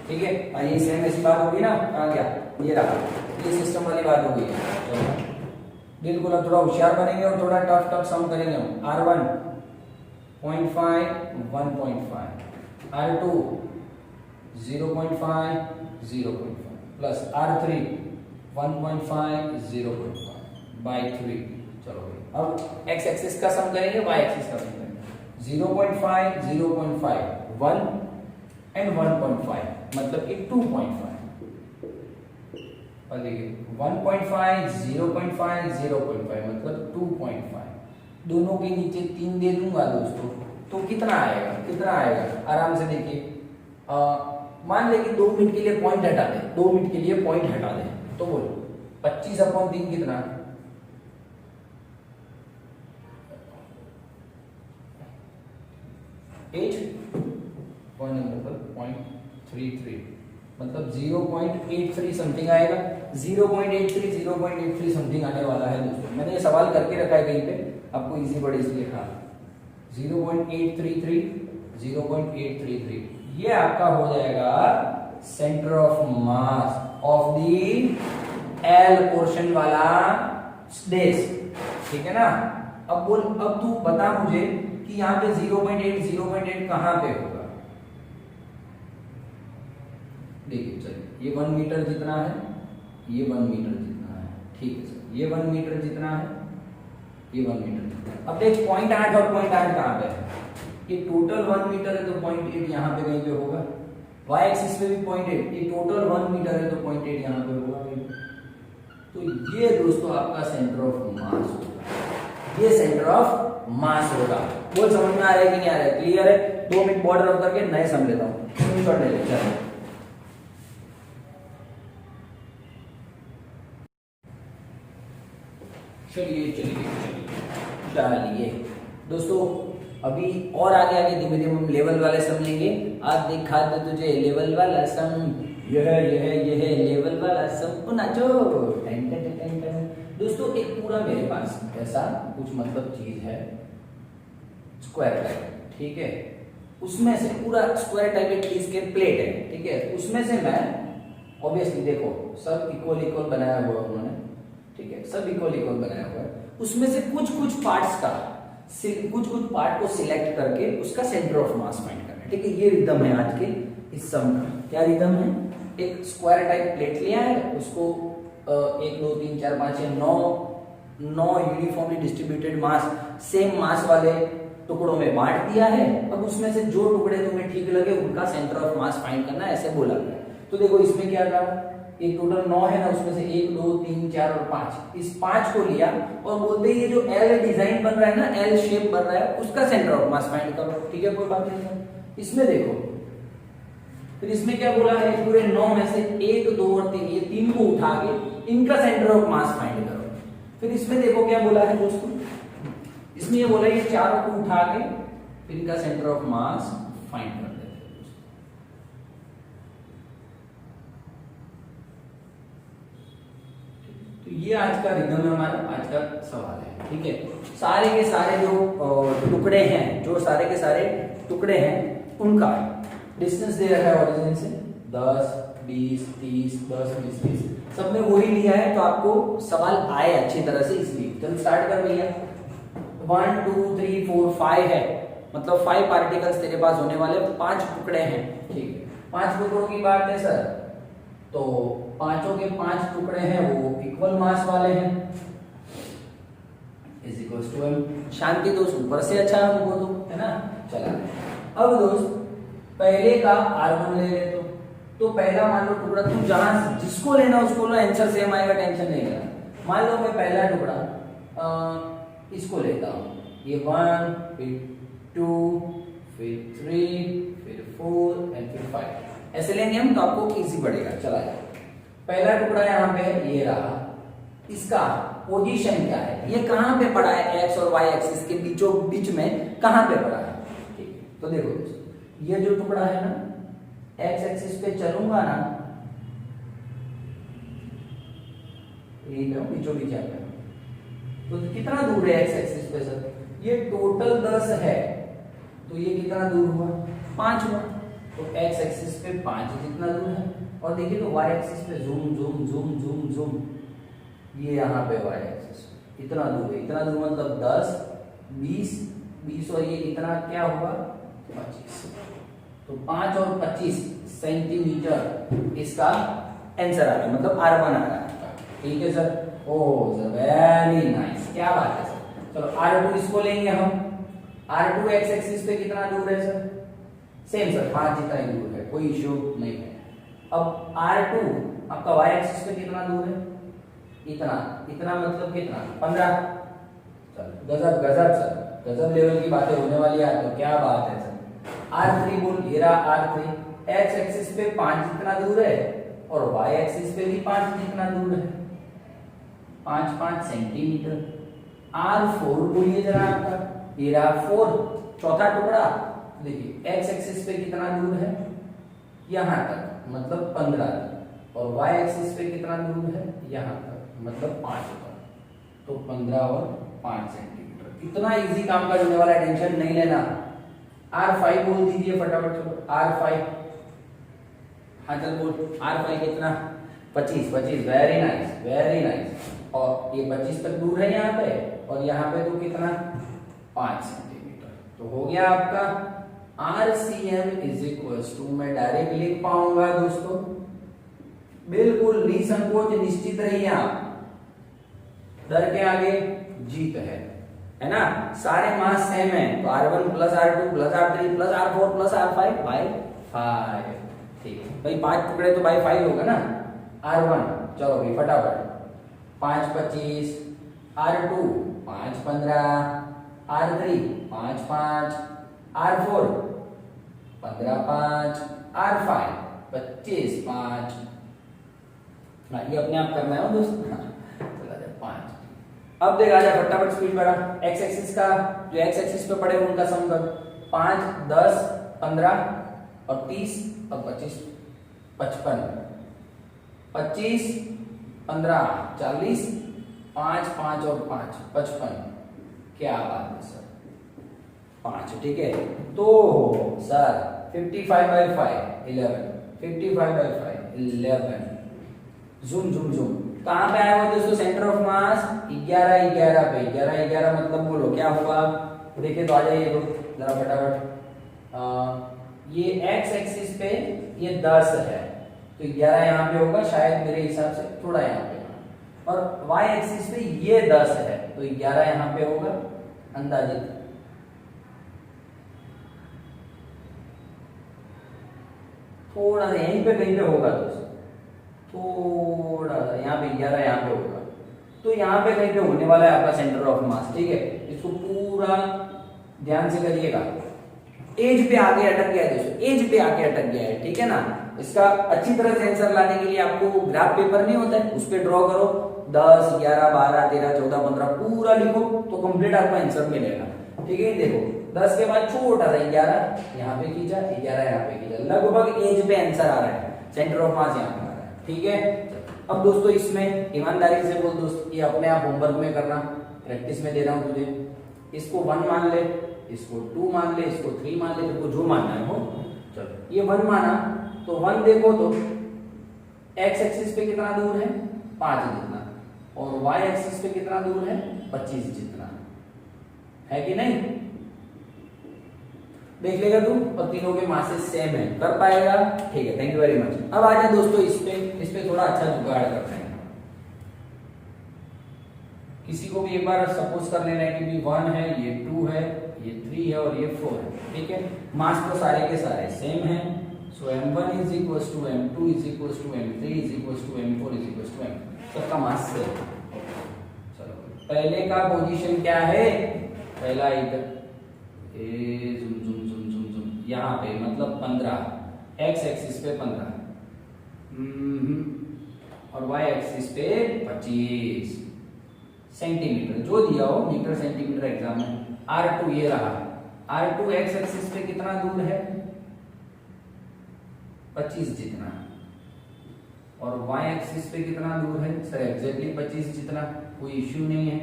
ठीक है। ये सेम ऐसी बात होगी ना, कहाँ गया, ये रहा, ये सिस्टम वाली बात होगी। बिल्कुल, अब थोड़ा होशियार बनेंगे और थोड़ा टफ टफ सम करेंगे हम। R1 0.5 1.5, R2 0.5 0.5 plus R3 1.5 0.5 by 3। चलो अब x एक्सिस का सम करेंगे, y एक्सिस का सम करेंगे। 0.5 0.5 1 एंड 1.5 मतलब कि 2.5, और देखिए 1.5 0.5 0.5 मतलब 2.5। दोनों के नीचे 3 दे दूंगा दोस्तों, तो कितना आएगा, कितना आएगा? आराम से देखिए, मान ले कि 2 मिनट के लिए पॉइंट हटा दे, 2 मिनट के लिए पॉइंट हटा दे, तो बोलो 25/3 कितना? 8 0.33 मतलब 0.83 समथिंग आएगा। 0.83 समथिंग आने वाला है दोस्तों। मैंने ये सवाल करके रखा है कहीं पे, आपको इजी पड़े इसलिए कहा। 0.833 0.833 ये आपका हो जाएगा centre of mass of the L portion वाला डिस्क, ठीक है ना। अब तू बता मुझे कि यहाँ पे 0.8 कहां पे होगा। देखिए चलिए, ये 1 मीटर जितना है, ये 1 मीटर जितना है, ठीक है सर। ये 1 मीटर जितना है, ये 1 मीटर जितना है। अब देख 0.8 और 0.8 कहां पे है? ये टोटल 1 मीटर है तो 0.8 यहाँ पे कहीं पे होगा। y एक्सिस पे भी 0.8, ये टोटल 1 मीटर है तो 0.8 यहाँ पे होगा। तो ये दोस्तों आपका सेंटर ऑफ मास होगा, ये सेंटर ऑफ मास होगा। बोल समझ में आ रहा है कि नहीं आ रहा है? क्लियर है? 2 मिनट बॉर्डर रख करके नए सम लेता हूँ, स्क्रीनशॉट ले लेते हैं। चलिए दोस्तों, अभी और आगे आगे धीमे धीमे हम लेवल वाले सम लेंगे। आज दिखा दे तुझे लेवल वाला सम, यह लेवल वाला सम। नाचो टन टन टन टन। दोस्तों एक पूरा मेरे पास ऐसा कुछ मतलब चीज है, स्क्वायर टाइप, ठीक है। उसमें से पूरा स्क्वायर टाइप एक चीज के प्लेट है, ठीक है। उसमें से मैं ऑब्वियसली देखो सब इक्वल इक्वल बनाया हुआ उन्होंने, ठीक है, सब इक्वल इक्वल बनाया हुआ है। उसमें से कुछ पार्ट्स का कुछ पार्ट को सिलेक्ट करके उसका सेंटर ऑफ मास फाइंड करना है, ठीक है। ये रिदम है आज के इस सम का। क्या रिदम है? एक स्क्वायर टाइप प्लेट लिया है, उसको 1 2 3 4 5 6 9 यूनिफॉर्मली डिस्ट्रीब्यूटेड मास, सेम मास वाले टुकड़ों में बांट दिया है। अब उसमें से जो टुकड़े तुम्हें ठीक लगे उनका सेंटर ऑफ मास फाइंड करना है, ऐसे बोला गया। तो देखो इसमें क्या था, एक टोटल 9 है ना, उसमें से 1 2 3 4 और 5, इस 5 को लिया और बोलते ये जो एल डिजाइन बन रहा है ना, एल शेप बन रहा है, उसका सेंटर ऑफ मास फाइंड करो, ठीक है, कोई बात नहीं है। इसमें देखो फिर इसमें क्या बोला है, पूरे 9 में से 1 2 और 3, ये 3 को उठा के इनका सेंटर ऑफ मास फाइंड करो। फिर इसमें देखो क्या बोला है दोस्तों, इसमें ये बोला ये चारों को उठा के फिर इनका सेंटर ऑफ मास फाइंड कर देते हैं। तो ये आज का रिदम है, हमारा आज का सवाल है, ठीक है। सारे के सारे जो टुकड़े हैं, जो सारे के सारे टुकड़े हैं, उनका डिस्टेंस दे रखा है ओरिजिन से 10 20 30 10 20 30, सबने वही लिया है। तो आपको सवाल आए अच्छी तरह से, इसलिए चल स्टार्ट कर भैया। 1 2 3 4 5 है, मतलब 5 पार्टिकल्स तेरे पास होने वाले, 5 टुकड़े हैं, ठीक है। 5 टुकड़ों की बात है सर, तो पांचों के 5 टुकड़े हैं वो इक्वल मास वाले हैं, इज इक्वल्स टू m। शांति दोस्त, ऊपर से अच्छा हमको तो है ना। चला अब दोस्त पहले का R1 ले ले, तो पहला मान लो टुकड़ा, तुम जहां जिसको लेना उसको लो, आंसर सेम आएगा, टेंशन नहीं लेना। मान लो मैं पहला टुकड़ा इसको लेता हूं, ये 1 फिर 2 फिर 3 फिर 4 एंड फिर 5, ऐसे लेंगे हम तो आपको इजी पड़ेगा। चला जाए, पहला टुकड़ा यहाँ पे ये रहा, इसका पोजीशन क्या है, ये कहाँ पे पड़ा है, एक्स और वाई एक्सिस के बीचों बीच में कहाँ पे पड़ा है। ठीक है, तो देखो दोस्तों, ये जो टुकड़ा है ना, एक्स एक्सिस पे चलूंगा ना, बीचों बीच है, तो कितना दूर है एक्स एक्सिस पे सर, ये टोटल 10 है, तो ये कितना दूर हुआ, 5 हुआ, तो एक्स एक्सिस पे 5 जितना दूर है। और देखिए तो वाई एक्सिस पे zoom zoom zoom zoom zoom, ये यहाँ पे वाई एक्सिस इतना दूर है, इतना दूर मतलब 10 20 और ये इतना क्या हुआ 25, तो 5 और 25 सेंटीमीटर इसका आंसर आ गया, मतलब R1 आ रहा है। ठीक है सर, ओ सर वेरी नाइस, क्या बात है सर। चलो R2 इसको लेंगे हम, R2 एक्स एक्सिस पे कितना दूर है सर, सेम सर 5 जितना ही दूर है, कोई इश्यू नहीं है। अब R2 आपका y एक्सिस पे कितना दूर है, इतना, इतना मतलब कितना 15। चल गजब गजब सर, गजब लेवल की बातें होने वाली है, तो क्या बात है सर। R3 बोल, ये रहा R3, x एक्सिस पे 5 जितना दूर है और y एक्सिस पे भी 5 जितना दूर है, 5 सेंटीमीटर। R4 बोलिए जरा आपका, ये रहा 4, चौथा टुकड़ा, देखिए x एक्सिस पे कितना दूर है, यहां तक मतलब 15, और y एक्सिस पे कितना दूर है, यहां तक मतलब 5 तक, तो 15 और 5 सेंटीमीटर। इतना इजी काम का होने वाला है, टेंशन नहीं लेना। R5 बोल दीजिए फटाफट, चलो R5, हाँ चल बोल, R5 कितना 25, वेरी नाइस वेरी नाइस, और ये 25 तक दूर है यहाँ पे, और यहाँ पे तो कितना 5 सेंटीमीटर, तो हो गया आपका RCM इज इक्वल टू, मैं डायरेक्ट लिख पाऊंगा दोस्तों, बिल्कुल निसंकोच निश्चित रहिए आप, डर के आगे जीत है ना। सारे मास सेम है, तो R1 plus R2 plus R3 plus R4 plus R5 by 5। ठीक है भाई, 5 टुकड़े तो बाई 5 होगा ना। R1 चलो भाई फटाफट, 5 25, R2 5 15, R3 5 5, R4 15 5, R5 25 5। ये अपने आप करना है दोस्त, चला जाए 5। अब देख आ जाए फटाफट स्पीड बढ़ा, एक्स एक्सिस का जो एक्स एक्सिस पे पड़े उनका सम कर, 5 10 15 और 30 और 25 55, 25 15 40, 5 5 और 5 55, क्या बात है सर 5। ठीक है, तो सर 55/5 11, 55/5 11, जूम जूम जूम, कहां पे आया हुआ दोस्तों, सेंटर ऑफ मास 11 11 पे, 11 11 मतलब बोलो क्या हुआ, देखिए तो आ जाइए तो जरा फटाफट, ये x एक्सिस पे ये 10 है, तो 11 यहाँ पे होगा शायद मेरे हिसाब से, थोड़ा यहाँ पे, और y एक्सिस पे ये 10 है, तो 11 यहाँ पे होगा अंदाजित, थोड़ा सा यहीं पे कहीं पे होगा दोस्तों, थोड़ा सा यहाँ पे 11 यहाँ पे होगा, तो यहाँ पे कहीं पे होने वाला है आपका सेंटर ऑफ मास। ठीक है, इसको पूरा ध्यान से करिएगा। एज पे आगे अटक गया है दोस्तों, एज पे आके अटक गया है, ठीक है ना। इसका अच्छी तरह से आंसर लाने के लिए आपको ग्राफ पेपर नहीं होता है, उस पर ड्रॉ करो, 10 11 12 13 14 15 पूरा लिखो, तो कंप्लीट आपको आंसर मिलेगा। ठीक है, देखो 10 के बाद छोटा सा 11 यहाँ पे खींचा, 11 यहाँ पे खींचा, लगभग एज पे आंसर आ रहा है, सेंटर ऑफ मास यहाँ पे आ रहा है। ठीक है, अब दोस्तों इसमें ईमानदारी से बोल दोस्त, ये अपने आप होमवर्क में करना, प्रैक्टिस में दे रहा हूँ तुझे, इसको 1 मान ले, इसको 2 मान ले, इसको 3 मान ले, तेरे को जो मानना है हो। चलो ये 1 माना, तो 1 देखो तो x एक्सिस पे कितना दूर है 5 जितना, और y एक्सिस पे कितना दूर है 25 जितना, है कि नहीं, देख लेगा तू, और तीनों के मासेस सेम है, कर पाएगा। ठीक है, थैंक यू वेरी मच। अब आ जाए दोस्तों इस पे थोड़ा अच्छा जुगाड़ करते हैं। किसी को भी एक बार सपोज कर लेना है कि भी 1 है, ये 2 है, ये 3 है और ये 4 है। ठीक है, मास तो सारे के सारे सेम है, so m1 is equals to m2 is equals to m3 is equals to m4 is equals to m, सबका मास सेम। चलो पहले का पोजीशन क्या है, पहला इधर ए जुम जुम जुम जुम जुम यहाँ पे मतलब 15, एक्स एक्सिस पे 15 और वाई एक्सिस पे 25 सेंटीमीटर, जो दिया हो मीटर सेंटीमीटर एग्जाम में। R2 ये रहा, R2 एक्स एक्सिस पे कितना दूर है 25 जितना, और वाई एक्सिस पे कितना दूर है सर एग्जैक्टली 25 जितना, कोई इश्यू नहीं है।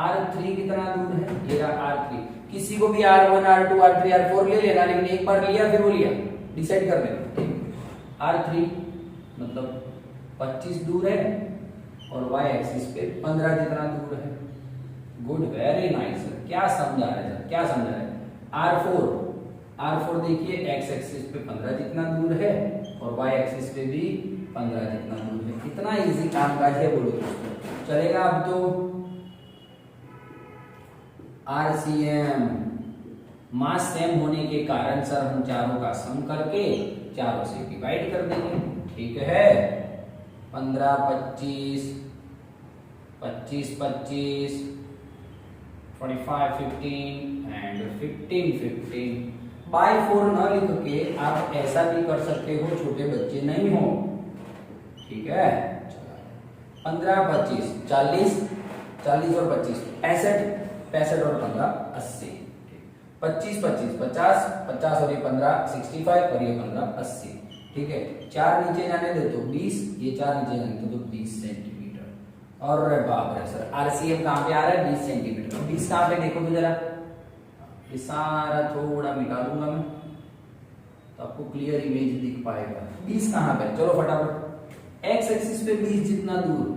R3 कितना दूर है, ये रहा R3। किसी को भी R1 R2 R3 R4 ले लेना, लेकिन एक बार लिया फिर वो लिया, डिसाइड कर लेना। R3 मतलब 25 दूर है और y एक्सिस पे 15 जितना दूर है। Good, very nice. क्या समझा रहे सर, क्या समझा रहे। R4 देखिए x एक्सिस पे 15 जितना दूर है और y एक्सिस पे भी 15 जितना दूर है। कितना इजी काम काज है बोलो दोस्तों, चलेगा। अब तो RCM मास सेम होने के कारण सर हम चारों का सम करके चारों से डिवाइड कर देंगे, ठीक है। 15 25 25 25 25 15 एंड 15 15 बाय 4 न लिख के आप ऐसा भी कर सकते हो, छोटे बच्चे नहीं हो, ठीक है। 15 25 40 40 और 25 65 65 और 15 80 25 25 50 50 और ये 15 65 और ये 15 80, ठीक है। 4 नीचे जाने दो तो 20, ये 4 नीचे जाने दो तो 20 सेंटीमीटर। और बाप रे सर RCM कहाँ पे आ रहा है 20 सेंटीमीटर। 20 कहाँ पे देखो तो जरा, ये सारा थोड़ा मिटा दूंगा मैं तो आपको क्लियर इमेज दिख पाएगा। 20 कहाँ पे, चलो फटाफट। एक्स एक्सिस पे 20 जितना दूर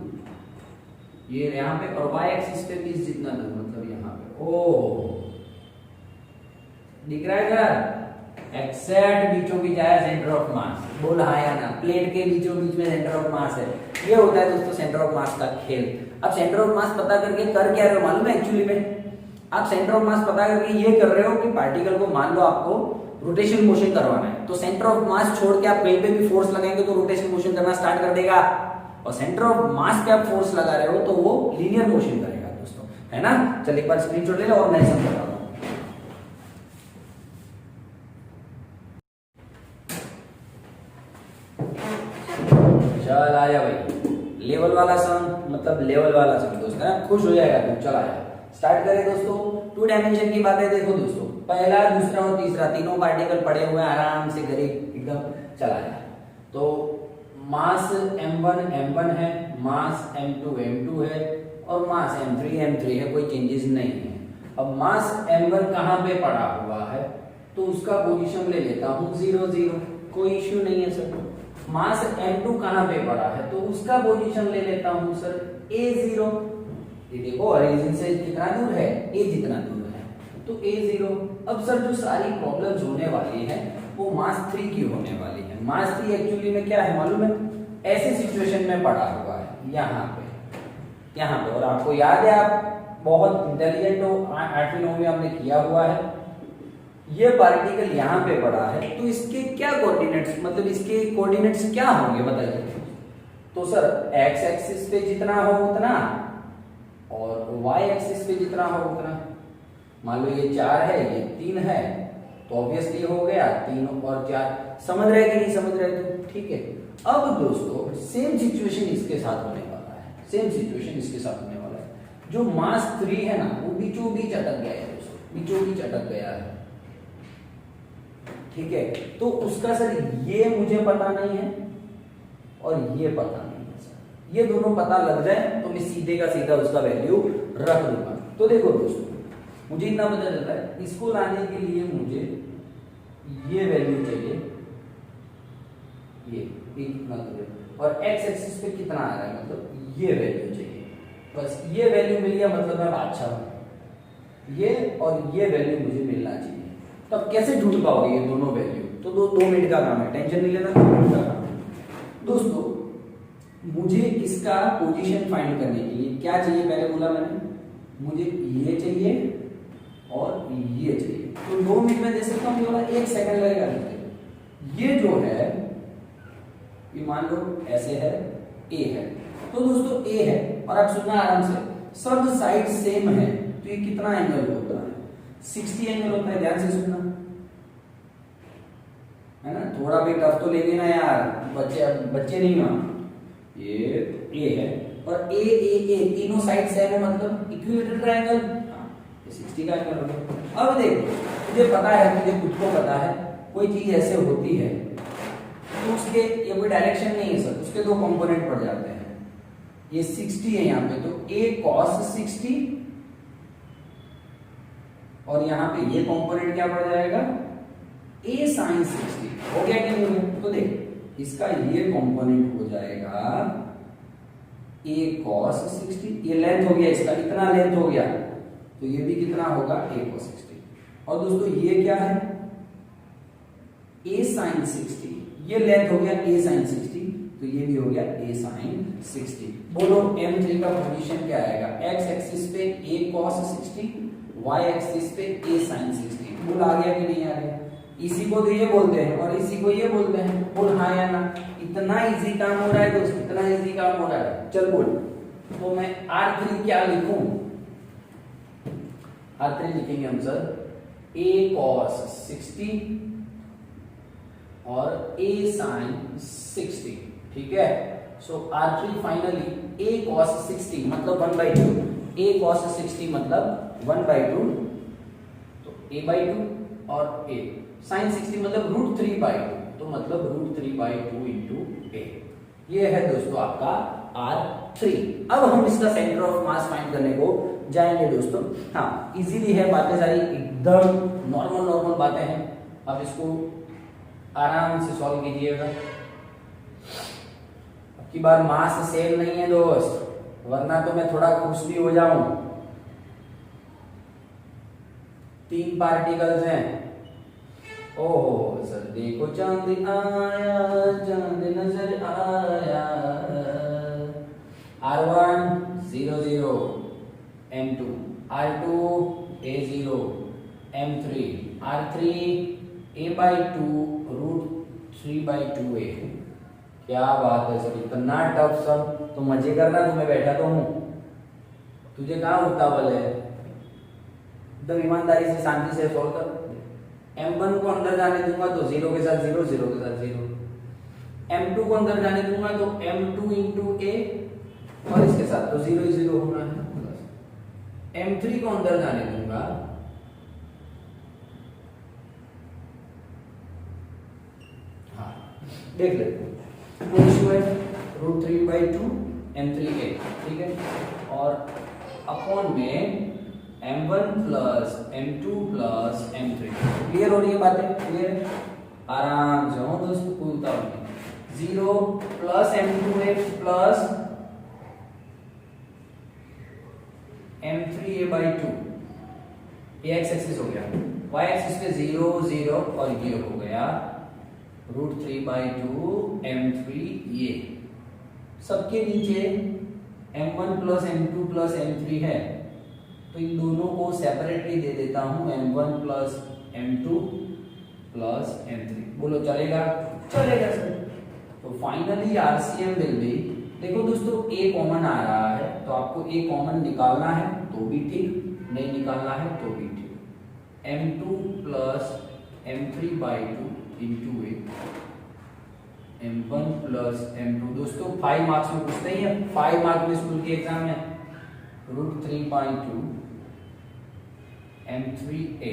ये यहाँ पे, और वाई एक्सिस पे 20 जितना दूर मतलब यहाँ पे। ओ दिख रहा है सर, एक्सैक्ट बीचों बीच आया सेंटर ऑफ मास। बोल हाँ या ना, प्लेट के बीचों बीच में सेंटर ऑफ मास है। ये होता है दोस्तों सेंटर ऑफ मास का खेल। अब सेंटर ऑफ मास पता करके कर क्या रहे हो मालूम है, एक्चुअली में आप सेंटर ऑफ मास पता करके ये कर रहे हो कि पार्टिकल को मान लो आपको रोटेशन मोशन करवाना है, तो सेंटर ऑफ मास छोड़ के आप कहीं पे भी फोर्स लगाएंगे तो रोटेशन मोशन करना स्टार्ट कर देगा, और सेंटर ऑफ मास पे आप फोर्स लगा रहे हो तो वो लीनियर मोशन करेगा दोस्तों, है ना। चलिए एक बार स्क्रीनशॉट ले लो और मैं समझा रहा हूं। चल आया भाई, लेवल वाला सम मतलब लेवल वाला सम दोस्तों है, खुश हो जाएगा तुम। चल आया, स्टार्ट करें दोस्तों। 2 डायमेंशन की बातें देखो दोस्तों, पहला दूसरा और तीसरा तीनों पार्टिकल पड़े हुए हैं आराम से करीब एकदम। चला जाए तो मास m1 m1 है, मास m2 m2 है और मास m3 m3 है, कोई चेंजेस नहीं है। अब मास m1 कहाँ पे पड़ा हुआ है तो उसका पोजीशन ले लेता हूँ 0 0, कोई इश्यू नहीं है सर। मास m2 कहाँ पे पड़ा है तो उसका पोजीशन ले लेता हूँ सर a0। ये देखो ओरिजिन से कितना दूर है, a जितना दूर है तो a0। अब सर जो सारी प्रॉब्लम्स होने वाली है वो मास 3 की होने वाली है। मास 3 एक्चुअली में क्या है मालूम है, ऐसे सिचुएशन में पड़ा हुआ है यहाँ पे, और आपको याद है आप बहुत इंटेलिजेंट हो, 8वीं 9वीं हमने किया हुआ है। ये पार्टिकल यहाँ पे पड़ा है तो इसके क्या कोऑर्डिनेट्स, मतलब इसके कोऑर्डिनेट्स क्या होंगे बताइए। तो सर x एक्सिस पे जितना हो उतना और y एक्सिस पे जितना हो उतना। मान लो ये 4 है ये 3 है तो ऑब्वियसली हो गया 3 और 4। समझ रहे कि नहीं समझ रहे तो ठीक है। अब दोस्तों सेम सिचुएशन इसके साथ होने वाला है, सेम सिचुएशन इसके साथ होने वाला है। जो मास 3 है ना वो बीचों बीच अटक गया है दोस्तों, बीचों बीच अटक गया है, ठीक है। तो उसका सर ये मुझे पता नहीं है और ये पता नहीं है सर, ये दोनों पता लग जाए तो मैं सीधे का सीधा उसका वैल्यू रख दूंगा। तो देखो दोस्तों मुझे इतना पता चलता है, इसको लाने के लिए मुझे ये वैल्यू चाहिए, ये कितना दूर और x एक्सिस पे कितना आ रहा है मतलब ये वैल्यू चाहिए। बस ये वैल्यू मिल गया मतलब मैं बादशाह हूं। ये और ये वैल्यू मुझे मिलना चाहिए। तो अब कैसे ढूंढ पाओगे ये दोनों वैल्यू, तो 2 मिनट का काम है, टेंशन नहीं लेना, 2 मिनट का काम है। दोस्तों मुझे इसका पोजीशन फाइंड करने के लिए क्या चाहिए, पहले बोला मैंने मुझे ये चाहिए और ये चाहिए। तो 2 मिनट में दे सकता हूँ, केवल 1 सेकंड लगेगा। ये जो है ये मान लो ऐसे है, ए है, तो दोस्तों ए है और आप सुनना आराम से, सब साइड सेम है तो ये कितना एंगल होता है 60 एंगल होता है, ध्यान से सुनना है ना, थोड़ा भी टफ तो लेंगे ना यार, बच्चे बच्चे नहीं हो। ये ए है और ए तीनों साइड सेम है, मतलब इक्विलेटरल ट्रायंगल। ये 60 का एंगल हो गया। अब देख, तुझे पता है, तुझे खुद को पता है, कोई चीज ऐसे होती है तो उसके, ये कोई डायरेक्शन नहीं है सर, उसके दो कंपोनेंट पड़ जाते हैं। ये 60 है यहाँ पे, तो a cos 60 और यहाँ पे ये कंपोनेंट क्या पड़ जाएगा, a sin 60। हो गया कि नहीं हो गया? तो देख, इसका ये कंपोनेंट हो जाएगा a cos 60, ये लेंथ हो गया इसका, इतना लेंथ हो गया, तो ये भी कितना होगा, a cos 60। और दोस्तों ये क्या है, a sin 60, ये लेंथ हो गया a sin 60, तो ये भी हो गया a sin 60। बोलो M3 का पोजीशन क्या आएगा, x एक्सिस पे a cos 60, y एक्सिस पे a sin 60। बोल आ गया कि नहीं आ गया? इसी को तो ये बोलते हैं और इसी को ये बोलते हैं। बोल हाँ या ना? इतना इजी काम हो रहा है दोस्त, इतना इजी काम हो रहा है। चल बोल, तो मैं R3 क्या लिखूं? R3 लिखेंगे हम सर a cos 60 और a sin 60, ठीक है। सो R3 फाइनली a cos 60 मतलब 1/2, a cos 60 मतलब 1/2, तो a/2 और a sin 60 मतलब √3/2, तो मतलब √3/2 इंटू a। ये है दोस्तों आपका R3। अब हम इसका सेंटर ऑफ मास फाइंड करने को जाएंगे दोस्तों। हाँ, इजीली है, बातें सारी एकदम नॉर्मल बातें हैं। अब इसको आराम से सॉल्व कीजिएगा। अब की बार मास सेम नहीं है दोस्त, वरना तो मैं थोड़ा खुश भी हो जाऊं। 3 पार्टिकल्स हैं। ओहो सर देखो चांद आया, चांद नजर आया। R1 0 0 M2, R2 A0 M3, R3 a/2 √3/2a। क्या बात है सर, इतना टफ सब तो मजे करना, तुम्हें बैठा तो हूं, तुझे कहाँ उतावल है? एकदम ईमानदारी से शांति से सॉल्व कर। M1 को अंदर जाने दूंगा तो 0 के साथ 0, 0 के साथ 0। M2 को अंदर जाने दूंगा तो M2 इंटू a और इसके साथ तो 0 ही 0 होना है। M3 को अंदर जाने दूंगा, हाँ देख ले, रेशियो है √3/2 M3a, ठीक है। और अपॉन में M1 plus M2 plus M3। Clear हो रही है बातें? क्लियर है? आराम से हो दोस्तों, कोई उतावल नहीं। 0 प्लस M2a प्लस M3a/2, ये x एक्सिस हो गया, y एक्सिस पे 0 0 और ये हो गया √3/2 M3a। सबके नीचे M1 plus M2 plus M3 है, तो इन दोनों को सेपरेटली दे देता हूं, M1 plus M2 plus M3। बोलो चलेगा? चलेगा सर। तो फाइनली RCM विल बी, देखो दोस्तों a कॉमन आ रहा है, तो आपको a कॉमन निकालना है तो भी ठीक, नहीं निकालना है तो भी ठीक। M2 plus M3/2 into a, M1 plus M2। दोस्तों 5 मार्क्स में पूछते ही है, 5 मार्क्स में स्कूल के एग्जाम में, √3/2 M3a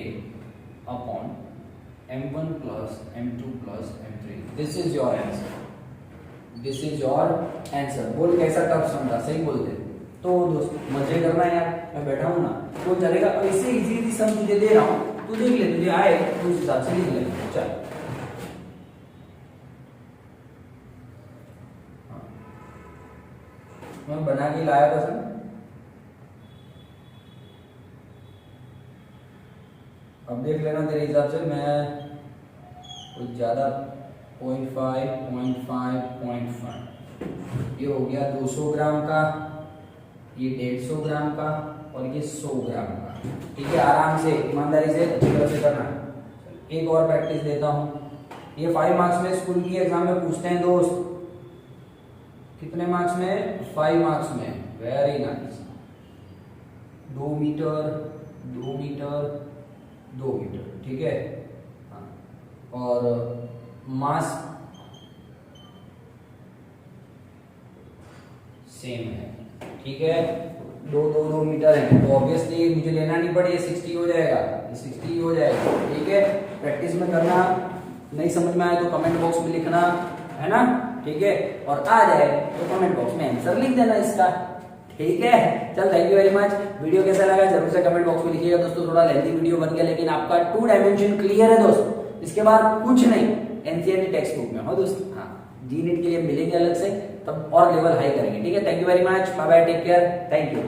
upon M1 plus M2 plus M3। This is your answer, this is your answer. बोल कैसा टफ समझा? सही बोलते तो दोस्त, मजे करना यार, मैं बैठा हूं ना तो चलेगा। ऐसे इजी सम तुझे दे रहा हूं, तू देख ले, तुझे आए तो उस हिसाब से लिख ले। चल मैं बना के लाया था सर, अब देख लेना तेरे हिसाब से। मैं कुछ ज्यादा 0.5 ये हो गया 200 ग्राम का, ये 150 ग्राम का और ये 100 ग्राम का, ठीक है। आराम से ईमानदारी से अच्छी तरह से करना। एक और प्रैक्टिस देता हूँ। ये 5 मार्क्स में स्कूल की एग्जाम में पूछते हैं दोस्त। कितने मार्क्स में? 5 मार्क्स में। Very nice. 2 metre 2 metre 2 metre, ठीक है। हाँ, और मास सेम है, ठीक है, 2 मीटर है, तो ऑब्वियसली मुझे लेना नहीं पड़े, 60 हो जाएगा, 60 हो जाएगा, ठीक है। प्रैक्टिस में करना, नहीं समझ में आए तो कमेंट बॉक्स में लिखना, है ना, ठीक है, और आ जाए तो कमेंट बॉक्स में आंसर लिख देना इसका, ठीक है। चल, thank you very much. Video कैसा लगा जरूर से कमेंट बॉक्स में लिखिएगा दोस्तों। थोड़ा लेंथी वीडियो बन गया, लेकिन आपका 2 डायमेंशन क्लियर है दोस्तों। इसके बाद कुछ नहीं, एनसीईआरटी टेक्स्ट बुक में हो दोस्तों। हाँ, जी नीट के लिए मिलेंगे अलग से, तब और लेवल हाई करेंगे, ठीक है। Thank you very much, bye bye, take care, thank you.